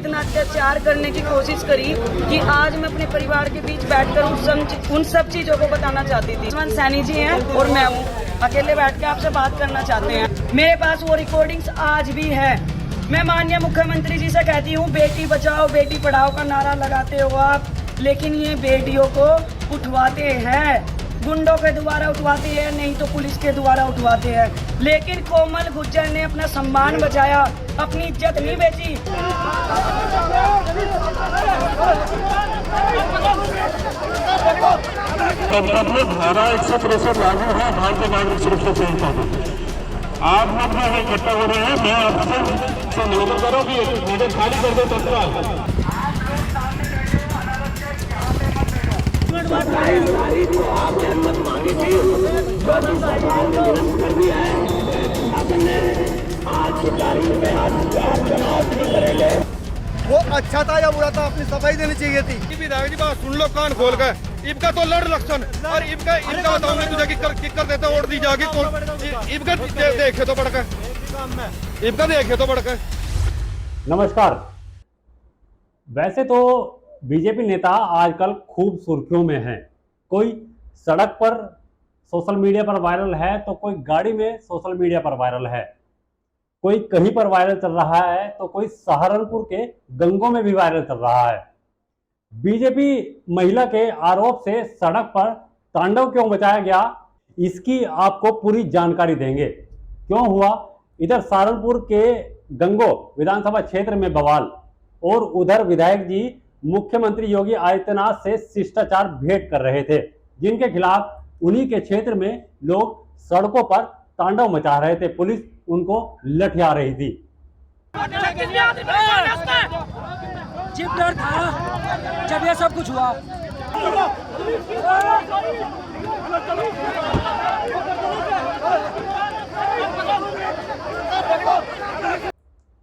इतना अत्याचार करने की कोशिश करी कि आज मैं अपने परिवार के बीच बैठकर उन सब चीजों को बताना चाहती थी। जसवंत सैनी जी हैं और मैं हूँ, अकेले बैठ के आपसे बात करना चाहते हैं। मेरे पास वो रिकॉर्डिंग्स आज भी है। मैं माननीय मुख्यमंत्री जी से कहती हूँ, बेटी बचाओ बेटी पढ़ाओ का नारा लगाते हो आप, लेकिन ये बेटियों को उठवाते हैं, गुंडों के द्वारा उठवाते हैं, नहीं तो पुलिस के द्वारा उठवाते हैं। लेकिन कोमल गुज्जर ने अपना सम्मान बचाया, अपनी इज्जत नहीं बेची। धारा 163 लागू है भारतीय नागरिक सुरक्षा संहिता में। आप लोग जो है इकट्ठा हो रहे हैं, मैं आपसे निवेदन करूँ कि मीडिया खाली कर दे तत्काल। आपने अनुमति मांगी थी, जो सरकार ने निरस्त कर दिया है। आपने आज की तारीख में चुनाव नहीं करेंगे। वो अच्छा था या बुरा था, अपनी सफाई देनी चाहिए थी। विधायक जी बात सुन लो कान खोल कर। इनका तो लड़ लक्षण और इनका बताऊंगा तुझे किक्कर देता वोट दी जाएगी। इनका देखे तो बढ़कर, इनका देखे तो बढ़कर। नमस्कार। वैसे तो बीजेपी नेता आजकल खूब सुर्खियों में हैं। कोई सड़क पर सोशल मीडिया पर वायरल है तो कोई गाड़ी में सोशल मीडिया पर वायरल है, कोई कहीं पर वायरल चल रहा है तो कोई सहारनपुर के गंगों में भी वायरल चल रहा है। बीजेपी महिला के आरोप से सड़क पर तांडव क्यों मचाया गया, इसकी आपको पूरी जानकारी देंगे। क्यों हुआ इधर सहारनपुर के गंगो विधानसभा क्षेत्र में बवाल, और उधर विधायक जी मुख्यमंत्री योगी आदित्यनाथ से शिष्टाचार भेंट कर रहे थे, जिनके खिलाफ उन्हीं के क्षेत्र में लोग सड़कों पर तांडव मचा रहे थे। पुलिस उनको लठिया रही थी। जिप डर था जब ये सब कुछ हुआ।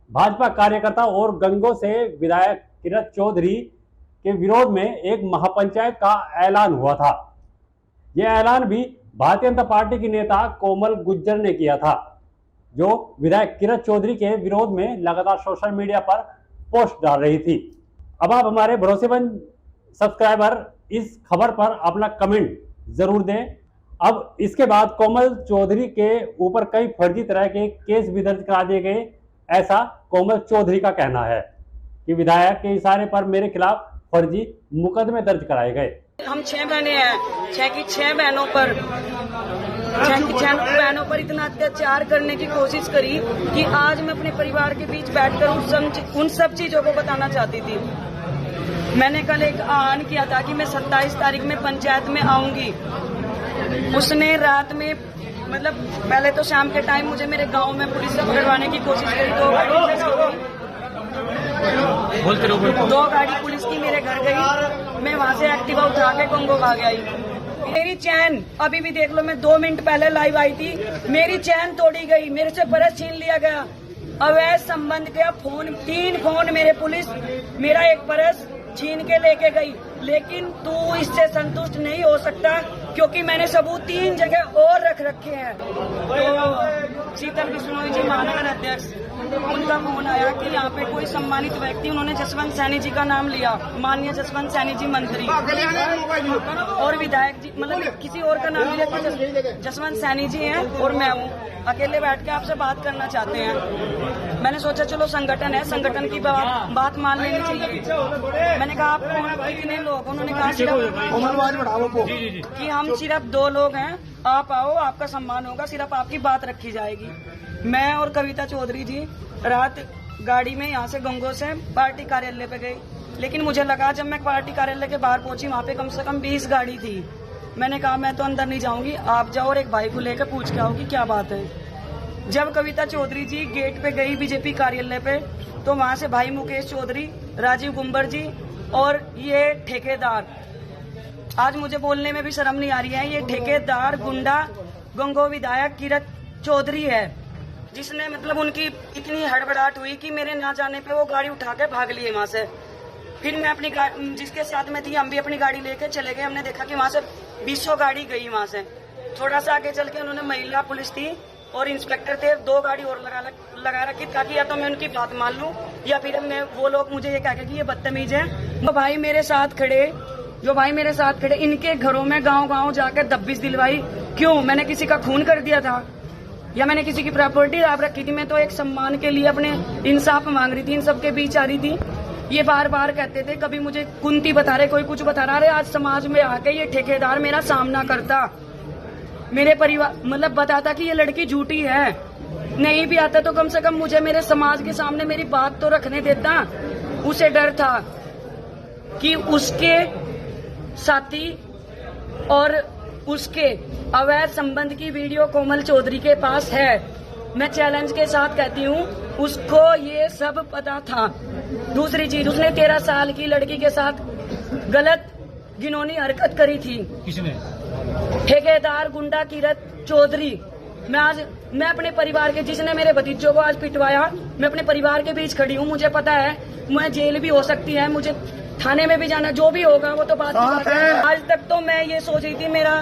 भाजपा कार्यकर्ता और गंगों से विधायक किरत चौधरी के विरोध में एक महापंचायत का ऐलान हुआ था। यह ऐलान भी भारतीय जनता पार्टी की नेता कोमल गुज्जर ने किया था, जो विधायक किरत चौधरी के विरोध में लगातार सोशल मीडिया पर पोस्ट डाल रही थी। अब आप हमारे भरोसेमंद सब्सक्राइबर इस खबर पर अपना कमेंट जरूर दें। अब इसके बाद कोमल चौधरी के ऊपर कई फर्जी तरह के केस भी दर्ज करा दिए गए, ऐसा कोमल चौधरी का कहना है कि विधायक के इशारे पर मेरे खिलाफ फर्जी मुकदमे दर्ज कराए गए। हम 6 बहनें हैं, 6 की 6 बहनों पर इतना अत्याचार करने की कोशिश करी कि आज मैं अपने परिवार के बीच बैठकर उन सब चीजों को बताना चाहती थी। मैंने कल एक आह्वान किया था कि मैं 27 तारीख में पंचायत में आऊंगी। उसने रात में, मतलब पहले तो शाम के टाइम मुझे मेरे गांव में पुलिस से पकड़वाने की कोशिश करी। 2 गाड़ी पुलिस की मेरे घर गई। मैं वहां से एक्टिवा उठा के गंगो भाग आई। मेरी चैन अभी भी देख लो, मैं 2 मिनट पहले लाइव आई थी, मेरी चैन तोड़ी गई, मेरे से पर्स छीन लिया गया। अवैध संबंध के फोन, 3 फोन मेरे पुलिस मेरा एक पर्स छीन के लेके गई। लेकिन तू इससे संतुष्ट नहीं हो सकता, क्योंकि मैंने सबूत 3 जगह और रख रखे हैं। तो शीतल बिश्नोई जी महानगर अध्यक्ष, उनका फोन आया कि यहाँ पे कोई सम्मानित व्यक्ति, उन्होंने जसवंत सैनी जी का नाम लिया, माननीय जसवंत सैनी जी मंत्री और विधायक जी, मतलब किसी और का नाम लिया कि जसवंत सैनी जी हैं और मैं हूँ, अकेले बैठ के आपसे बात करना चाहते हैं। मैंने सोचा चलो संगठन है, संगठन की बात मान लेनी चाहिए। मैंने कहा आप कितने लोग, उन्होंने कहा कि हम सिर्फ 2 लोग हैं, आप आओ, आपका सम्मान होगा, सिर्फ आपकी बात रखी जाएगी। मैं और कविता चौधरी जी रात गाड़ी में यहाँ से गंगो से पार्टी कार्यालय पे गई, लेकिन मुझे लगा जब मैं पार्टी कार्यालय के बाहर पहुंची, वहाँ पे कम से कम 20 गाड़ी थी। मैंने कहा मैं तो अंदर नहीं जाऊंगी, आप जाओ और एक भाई को लेकर पूछ के आओ कि क्या बात है। जब कविता चौधरी जी गेट पे गई बीजेपी कार्यालय पे, तो वहाँ से भाई मुकेश चौधरी, राजीव गुंबर जी और ये ठेकेदार, आज मुझे बोलने में भी शर्म नहीं आ रही है, ये ठेकेदार गुंडा गंगो विधायक किरत चौधरी है, जिसने मतलब उनकी इतनी हड़बड़ाहट हुई कि मेरे ना जाने पे वो गाड़ी उठा के भाग लिए वहां से। फिर मैं अपनी जिसके साथ में थी, हम भी अपनी गाड़ी लेके चले गए। हमने देखा कि वहां से 20 गाड़ी गई। वहां से थोड़ा सा आगे चल के उन्होंने महिला पुलिस थी, और इंस्पेक्टर थे, 2 गाड़ी और लगा रखी ताकि या तो मैं उनकी बात मान लूं या फिर मैं वो लोग मुझे ये कह के कि ये बदतमीज है। जो भाई मेरे साथ खड़े इनके घरों में गांव जाकर दब्बिश दिलवाई। क्यों? मैंने किसी का खून कर दिया था या मैंने किसी की प्रॉपर्टी राब रखी थी? मैं तो एक सम्मान के लिए अपने इंसाफ मांग रही थी, इन सबके बीच आ रही थी। ये बार बार कहते थे, कभी मुझे कुंती बता रहे, कोई कुछ बता रहे। आज समाज में आके ये ठेकेदार मेरा सामना करता, मेरे परिवार मतलब बताता कि ये लड़की झूठी है। नहीं भी आता तो कम से कम मुझे मेरे समाज के सामने मेरी बात तो रखने देता। उसे डर था कि उसके साथी और उसके अवैध संबंध की वीडियो कोमल चौधरी के पास है। मैं चैलेंज के साथ कहती हूँ, उसको ये सब पता था। दूसरी चीज, उसने 13 साल की लड़की के साथ गलत घिनौनी हरकत करी थी। किसने? ठेकेदार गुंडा किरत चौधरी। मैं अपने परिवार के, जिसने मेरे भतीजों को आज पिटवाया, मैं अपने परिवार के बीच खड़ी हूँ। मुझे पता है मैं जेल भी हो सकती है, मुझे थाने में भी जाना, जो भी होगा वो तो बात की बात है। आज तक तो मैं ये सोच रही थी मेरा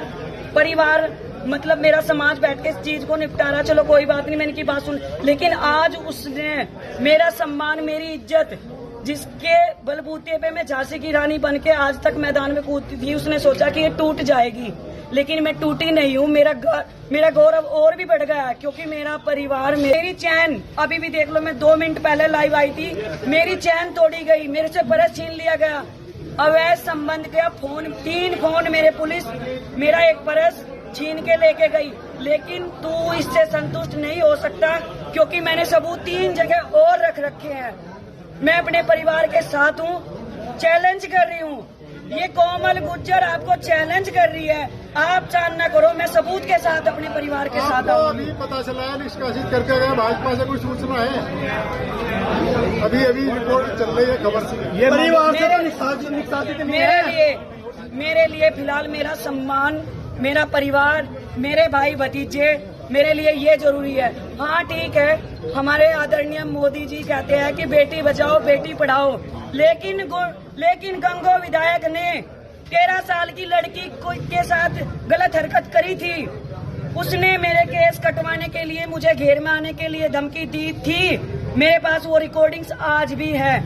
परिवार मतलब मेरा समाज बैठ के इस चीज को निपटा रहा, चलो कोई बात नहीं, मैंने की बात सुन। लेकिन आज उसने मेरा सम्मान, मेरी इज्जत, जिसके बलबूते पे मैं झांसी की रानी बन के आज तक मैदान में कूदती थी, उसने सोचा कि ये टूट जाएगी, लेकिन मैं टूटी नहीं हूँ। मेरा गौरव और भी बढ़ गया क्योंकि मेरा परिवार, मेरी चैन, अभी भी देख लो, मैं 2 मिनट पहले लाइव आई थी, मेरी चैन तोड़ी गई, मेरे से पर्स छीन लिया गया, अवैध संबंध का फोन, 3 फोन मेरे पुलिस मेरा एक पर्स छीन के लेके गई। लेकिन तू इससे संतुष्ट नहीं हो सकता क्योंकि मैंने सबूत 3 जगह और रख रखे हैं। मैं अपने परिवार के साथ हूँ, चैलेंज कर रही हूँ। ये कोमल गुज्जर आपको चैलेंज कर रही है, आप सामना करो, मैं सबूत के साथ अपने परिवार के साथ आऊँ। अभी पता चला है निष्कासित करके गए, भाजपा से कोई सूचना है? अभी रिपोर्ट चल रही है खबर से। ये परिवार से निष्कासित नहीं है। मेरे लिए फिलहाल मेरा सम्मान, मेरा परिवार, मेरे भाई भतीजे, मेरे लिए ये जरूरी है। हाँ ठीक है, हमारे आदरणीय मोदी जी कहते हैं कि बेटी बचाओ बेटी पढ़ाओ, लेकिन गंगो विधायक ने 13 साल की लड़की के साथ गलत हरकत करी थी। उसने मेरे केस कटवाने के लिए, मुझे घेर में आने के लिए धमकी दी थी। मेरे पास वो रिकॉर्डिंग्स आज भी है।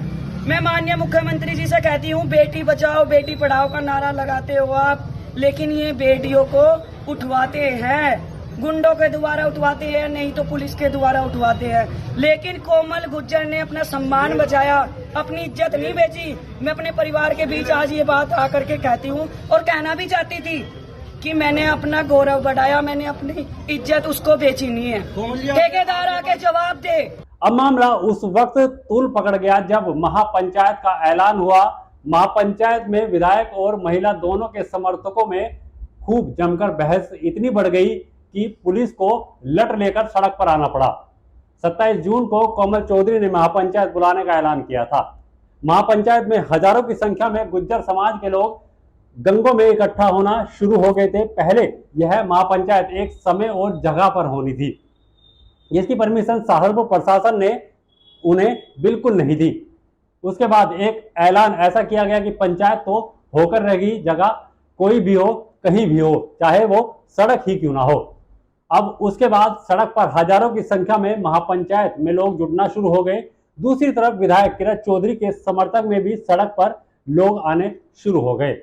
मैं माननीय मुख्यमंत्री जी से कहती हूँ, बेटी बचाओ बेटी पढ़ाओ का नारा लगाते हो आप, लेकिन ये बेटियों को उठवाते हैं, गुंडों के द्वारा उठवाते हैं, नहीं तो पुलिस के द्वारा उठवाते हैं। लेकिन कोमल गुज्जर ने अपना सम्मान बचाया, अपनी इज्जत नहीं बेची। मैं अपने परिवार के बीच आज ये बात आकर के कहती हूँ और कहना भी चाहती थी कि मैंने अपना गौरव बढ़ाया, मैंने अपनी इज्जत उसको बेची नहीं है। ठेकेदार आके जवाब दे। अब मामला उस वक्त तूल पकड़ गया जब महापंचायत का ऐलान हुआ। महापंचायत में विधायक और महिला दोनों के समर्थकों में खूब जमकर बहस इतनी बढ़ गई कि पुलिस को लट लेकर सड़क पर आना पड़ा। 27 जून को कोमल चौधरी ने महापंचायत बुलाने का ऐलान किया था। महापंचायत में हजारों की संख्या में गुज्जर समाज के लोग गंगों में इकट्ठा होना शुरू हो गए थे। पहले यह महापंचायत एक समय और जगह पर होनी थी, जिसकी परमिशन सहारनपुर प्रशासन ने उन्हें बिल्कुल नहीं दी। उसके बाद एक ऐलान ऐसा किया गया कि पंचायत तो होकर रहेगी, जगह कोई भी हो, कहीं भी हो, चाहे वो सड़क ही क्यों ना हो। अब उसके बाद सड़क पर हजारों की संख्या में महापंचायत में लोग जुटना शुरू हो गए। दूसरी तरफ विधायक किरत चौधरी के समर्थक में भी सड़क पर लोग आने शुरू हो गए।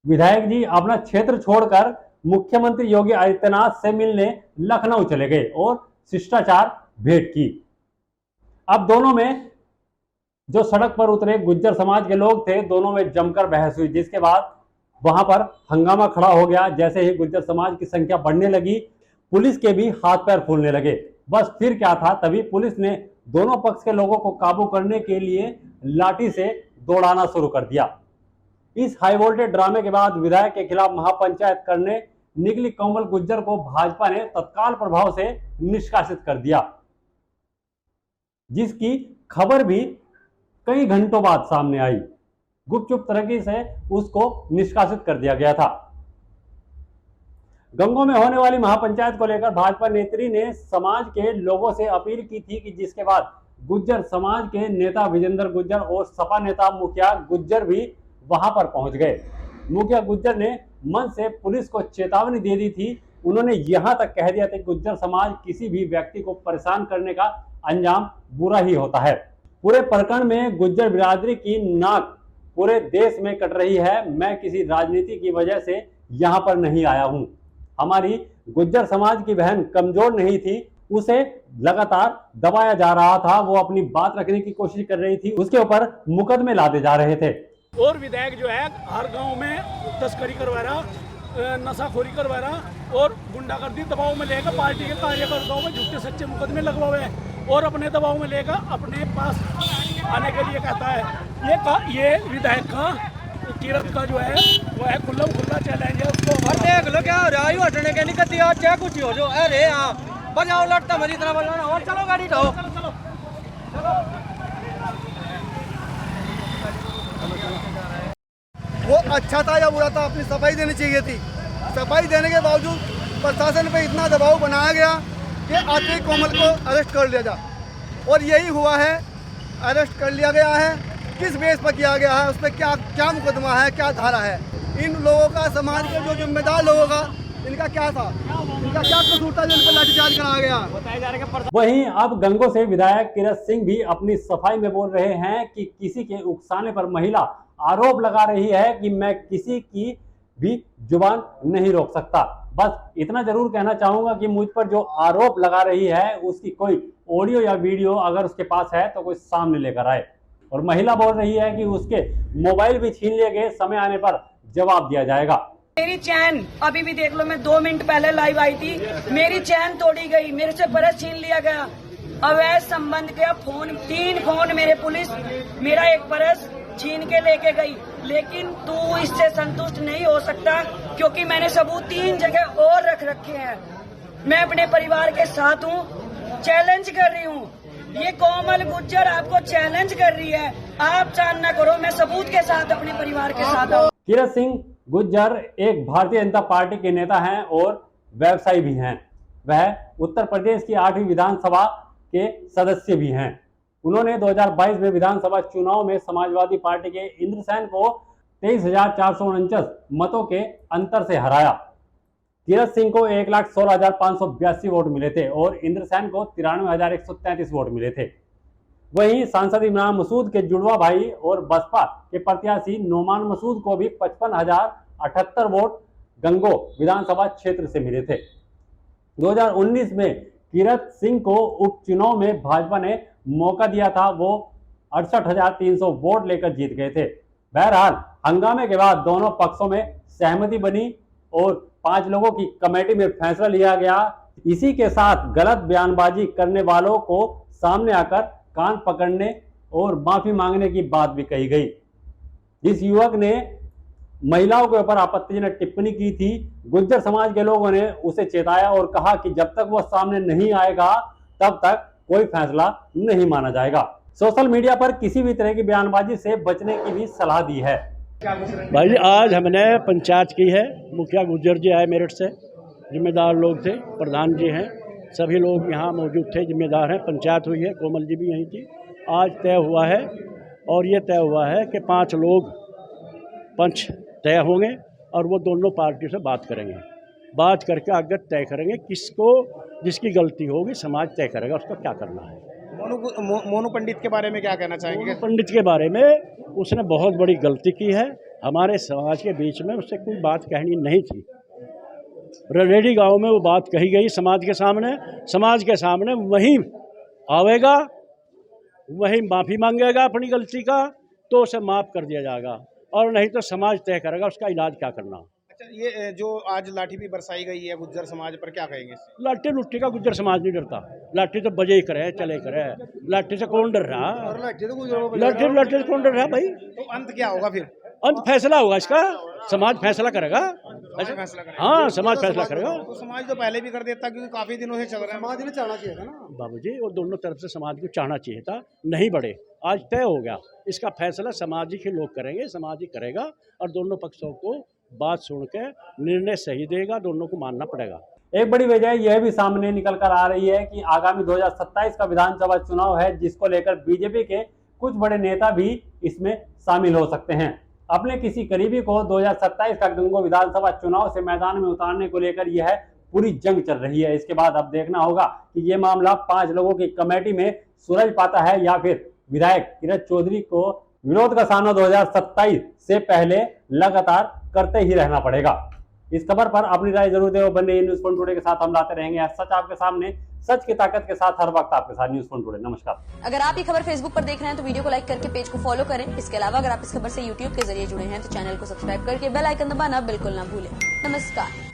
विधायक जी अपना क्षेत्र छोड़कर मुख्यमंत्री योगी आदित्यनाथ से मिलने लखनऊ चले गए और शिष्टाचार भेंट की। अब दोनों में जो सड़क पर उतरे गुज्जर समाज के लोग थे, दोनों में जमकर बहस हुई, जिसके बाद वहां पर हंगामा खड़ा हो गया। जैसे ही गुज्जर समाज की संख्या बढ़ने लगी, पुलिस के भी हाथ पैर फूलने लगे। बस फिर क्या था, तभी पुलिस ने दोनों पक्ष के लोगों को काबू करने के लिए लाठी से दौड़ाना शुरू कर दिया। इस हाई वोल्टेज ड्रामे के बाद विधायक के खिलाफ महापंचायत करने निकली कोमल गुज्जर को भाजपा ने तत्काल प्रभाव से निष्कासित कर दिया, जिसकी खबर भी कई घंटों बाद सामने आई। गुपचुप तरीके से उसको निष्कासित कर दिया गया था। गंगों में होने वाली महापंचायत को लेकर भाजपा नेत्री ने समाज के लोगों से अपील की थी, कि जिसके बाद गुज्जर समाज के नेता विजेंद्र गुज्जर और सपा नेता मुखिया गुज्जर भी वहां पर पहुंच गए। मुखिया गुज्जर ने मंच से पुलिस को चेतावनी दे दी थी उन्होंने यहां तक कह दिया था कि गुज्जर समाज किसी भी व्यक्ति को परेशान करने का अंजाम बुरा ही होता है। पूरे प्रकरण में गुज्जर बिरादरी की नाक पूरे देश में कट रही है। मैं किसी राजनीति की वजह से यहां पर नहीं आया हूं। हमारी गुज्जर समाज की बहन कमजोर नहीं थी, उसे लगातार दबाया जा रहा था। वो अपनी बात रखने की कोशिश कर रही थी, उसके ऊपर मुकदमे लादे जा रहे थे। और विधायक जो है हर गांव में तस्करी करवा रहा, नशाखोरी करवा रहा और गुंडागर्दी दबाव में लेकर पार्टी के कार्यकर्ताओं में झूठे सच्चे मुकदमे लगवाए और अपने दबाव में लेकर अपने पास आने के लिए कहता है। ये विधायक का किरत का जो है वो है खुला चैलेंज है उसको। देख लो क्या हो रहा है, हटने के नहीं करती आज चाहे कुछ हो जो। अरे हाँ बजाओ लड़ता मरी तरह बजाना और चलो गाड़ी ढो। वो अच्छा था या बुरा था, अपनी सफाई देनी चाहिए थी। सफाई देने के बावजूद प्रशासन पे इतना दबाव बनाया गया कि आतिक कोमल को अरेस्ट कर लिया जाए और यही हुआ है। अरेस्ट कर लिया गया है। किस बेस पर किया गया है, उस पर क्या मुकदमा है, क्या धारा है, इन लोगों का, समाज के जो जिम्मेदार लोगों का इनका क्या था, इनका क्या कसूर था जो इन पर लाठीचार्ज कराया गया। वहीं अब गंगो से विधायक किरत सिंह भी अपनी सफाई में बोल रहे हैं कि किसी के उकसाने पर महिला आरोप लगा रही है कि मैं किसी की भी जुबान नहीं रोक सकता। बस इतना जरूर कहना चाहूंगा कि मुझ पर जो आरोप लगा रही है उसकी कोई ऑडियो या वीडियो अगर उसके पास है तो कोई सामने लेकर आए। और महिला बोल रही है कि उसके मोबाइल भी छीन लिए गए, समय आने पर जवाब दिया जाएगा। मेरी चैन अभी भी देख लो, मैं 2 मिनट पहले लाइव आई थी, मेरी चैन तोड़ी गई, मेरे से पर्स छीन लिया गया। अवैध संबंध के फोन, 3 फोन मेरे पुलिस मेरा एक पर्स छीन के लेके गई। लेकिन तू इससे संतुष्ट नहीं हो सकता क्योंकि मैंने सबूत 3 जगह और रख रखे हैं। मैं अपने परिवार के साथ हूँ, चैलेंज कर रही हूँ। ये कोमल गुज्जर आपको चैलेंज कर रही है, आप चांद न करो, मैं सबूत के साथ अपने परिवार के साथ हूँ। किरत सिंह गुज्जर एक भारतीय जनता पार्टी के नेता हैं और व्यवसायी भी हैं। वह उत्तर प्रदेश की 8वीं विधानसभा के सदस्य भी हैं। उन्होंने 2022 में विधानसभा चुनाव में समाजवादी पार्टी के इंद्रसेन को 23,449 मतों के अंतर से हराया। किरत सिंह को 1,16,582 वोट मिले थे और इंद्रसेन को 93,133 वोट मिले थे। वहीं सांसद इमरान मसूद के जुड़वा भाई और बसपा के प्रत्याशी नोमान मसूद को भी 55,078 वोट गंगो विधानसभा क्षेत्र से मिले थे। 2019 में किरत सिंह को उपचुनाव में भाजपा ने मौका दिया था, वो 68,300 वोट लेकर जीत गए थे। बहरहाल हंगामे के बाद दोनों पक्षों में सहमति बनी और 5 लोगों की कमेटी में फैसला लिया गया। इसी के साथ गलत बयानबाजी करने वालों को सामने आकर कान पकड़ने और माफी मांगने की बात भी कही गई। जिस युवक ने महिलाओं के ऊपर आपत्तिजनक टिप्पणी की थी, गुज्जर समाज के लोगों ने उसे चेताया और कहा कि जब तक वह सामने नहीं आएगा तब तक कोई फैसला नहीं माना जाएगा। सोशल मीडिया पर किसी भी तरह की बयानबाजी से बचने की भी सलाह दी है। भाई आज हमने पंचायत की है, मुखिया गुज्जर जी आए मेरठ से, जिम्मेदार लोग थे, प्रधान जी हैं, सभी लोग यहाँ मौजूद थे, जिम्मेदार हैं। पंचायत हुई है, कोमल जी भी यहीं थी। आज तय हुआ है और ये तय हुआ है कि 5 लोग पंच तय होंगे और वो दोनों पार्टियों से बात करेंगे। बात करके आगे तय करेंगे किसको, जिसकी गलती होगी समाज तय करेगा उसको क्या करना है। मोनू पंडित के बारे में क्या कहना चाहेंगे? मोनू पंडित के बारे में उसने बहुत बड़ी गलती की है। हमारे समाज के बीच में उससे कोई बात कहनी नहीं थी। रेडी गांव में वो बात कही गई समाज के सामने वहीं आवेगा, वहीं माफ़ी मांगेगा अपनी गलती का तो उसे माफ़ कर दिया जाएगा और नहीं तो समाज तय करेगा उसका इलाज क्या करना। अच्छा, ये जो आज लाठी भी बरसाई गई है गुज्जर समाज पर, क्या कहेंगे? लाठी लुट्ठी का गुज्जर समाज नहीं डरता। लाठी तो बजे ही करे, चले करे, लाठी से कौन डर रहा? लाठी से कौन डर रहा भाई? तो अंत क्या होगा फिर? अंत फैसला होगा इसका, समाज फैसला करेगा। हाँ, समाज फैसला करेगा। तो समाज तो पहले भी कर देता क्योंकि काफी दिनों से चल रहा है। समाज ने चाहना चाहिए था ना बाबूजी, और दोनों तरफ से समाज को चाहना चाहिए था, नहीं बढ़े। आज तय हो गया, इसका फैसला समाज के लोग करेंगे, समाज ही करेगा और दोनों पक्षों को बात सुन के निर्णय सही देगा, दोनों को मानना पड़ेगा। एक बड़ी वजह यह भी सामने निकल कर आ रही है कि आगामी 2027 का विधानसभा चुनाव है, जिसको लेकर बीजेपी के कुछ बड़े नेता भी इसमें शामिल हो सकते हैं। अपने किसी करीबी को 2027 का गंगो विधानसभा चुनाव से मैदान में उतारने को लेकर यह पूरी जंग चल रही है। इसके बाद अब देखना होगा कि ये मामला 5 लोगों की कमेटी में सुलझ पाता है या फिर विधायक किरत चौधरी को विनोद का सामना 2027 से पहले लगातार करते ही रहना पड़ेगा। इस खबर पर अपनी राय जरूर दें। बन रही न्यूज़ पॉइंट टुडे के साथ हम लाते रहेंगे सच आपके सामने, सच की ताकत के साथ हर वक्त आपके साथ न्यूज़ पॉइंट टुडे। नमस्कार। अगर आप ये खबर फेसबुक पर देख रहे हैं तो वीडियो को लाइक करके पेज को फॉलो करें। इसके अलावा अगर आप इस खबर से यूट्यूब के जरिए जुड़े हैं तो चैनल को सब्सक्राइब करके बेल आइकन दबाना बिल्कुल ना भूलें। नमस्कार।